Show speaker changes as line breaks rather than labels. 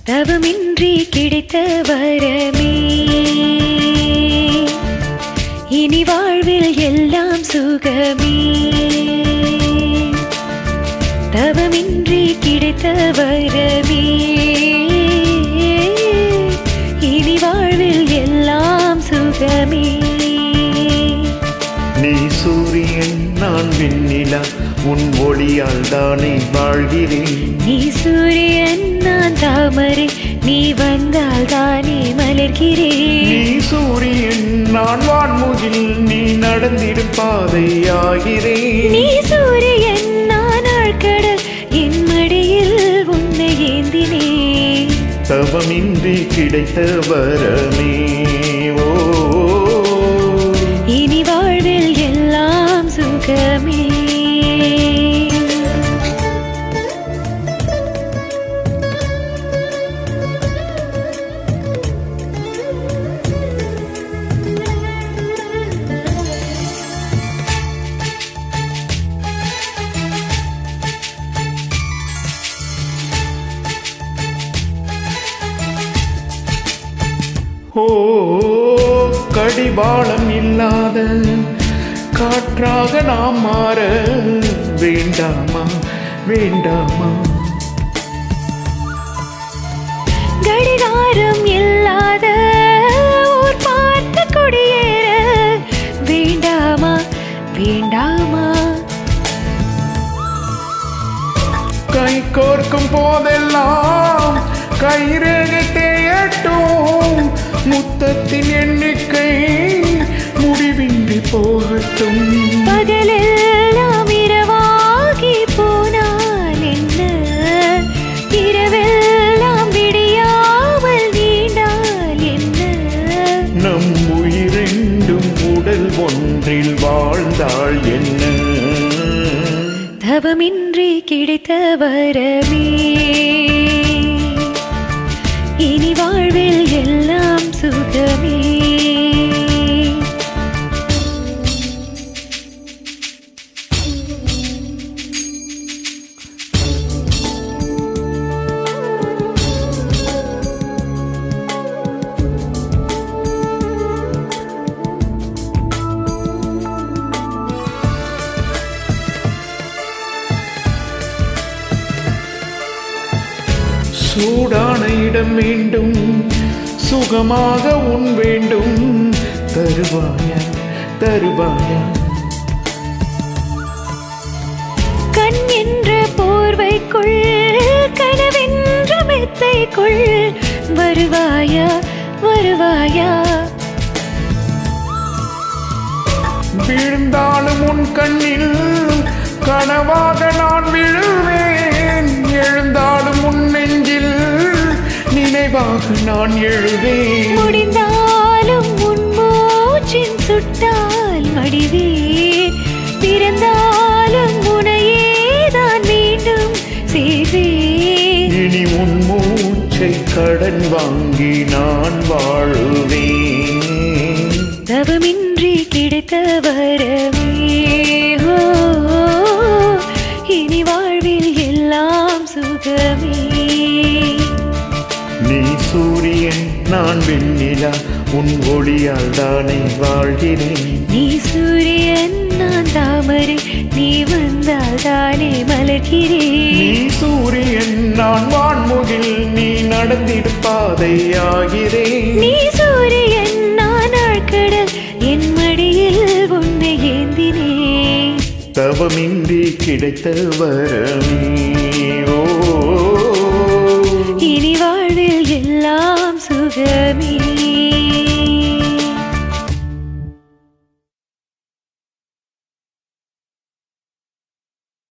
தவமின்றி கிடைத்த வரமே இனி வாழ்வில் எல்லாம் சுகமே தவமின்றி கிடைத்த வரமே இனி வாழ்வில் எல்லாம் சுகமே
நீ சூரியன் நான் வெண்ணிலா உன் ஒளியால் தானே வாழ்கிறேன்
நீ சூரியன் நான் தாமரை நீ வந்தால் தானே மலர்கிறேன்
நீ சூரியன் நான் வான்முகில் நீ நடந்திடும் பாதையாகிறேன்
நீ சூரியன் நான் ஆழ்கடல் என் மடியில் உன்னை ஏந்தினேன்
தவமின்றி கிடைத்த வரமே ஓ
இனி வாழ்வில் எல்லாம் சுகமே
ஓ கடிவாளம் இல்லாத காற்றாக நாம் மாற வேண்டாமா வேண்டாமா
கடிகாரம் இல்லாத ஊர் பார்த்து குடியேற வேண்டாமா வேண்டாமா
கை கோர்க்கும் போதெல்லாம் கைரேகை தேயட்டும் முத்தத்தின் எண்ணிக்கை முடிவின்றி போகட்டும்
பகலெல்லாம் இரவாகி போனால் என்ன இரவெல்லாம் விடியாமல் நீண்டால் என்ன
நம் உயிரெண்டும் உடல் ஒன்றில் வாழ்ந்தாள் என்ன
தவமின்றி கிடைத்த வரமே இனி வாழ்வில் எல்லாம் சுகமே
சூடான இடம் வேண்டும் சுகமாக உன் வேண்டும் தருவாயா தருவாயா
கண் என்ற போர்வைக்குள் கனவென்ற மெத்தைக்குள் வருவாயா வருவாயா
விழுந்தாலும் உன் கண்ணில் கனவாக நான் விழுவேன் எழுந்தாலும் உன் நெஞ்சில் நினைவாக நான் எழுவேன்
முடிந்தாலும் உன் மூச்சின் சுட்டால் மடிவேன் பிறந்தாலும் உனையே தான் மீண்டும் சேர்வேன்
இனி உன் மூச்சை கடன் வாங்கி நான் வாழுவேன்
தவமின்றி கிடைத்த வரமே இனி வாழ்வில் எல்லாம் சுகமே
நீ சூரியன் நான் வெண்ணிலா உன் ஒளியால் தானே வாழ்கிறேன்
நீ சூரியன் நான் தாமரை நீ வந்தால் தானே மலர்கிறேன்
நீ சூரியன் நான் வான்முகில் நீ நடந்திடும் பாதையாகிறேன்
நீ சூரியன் நான் ஆழ்கடல் என் மடியில் உன்னை ஏந்தினேன்
தவமின்றி கிடைத்த வரமே ஓ
இனி வாழ்வில் எல்லாம் சுகமே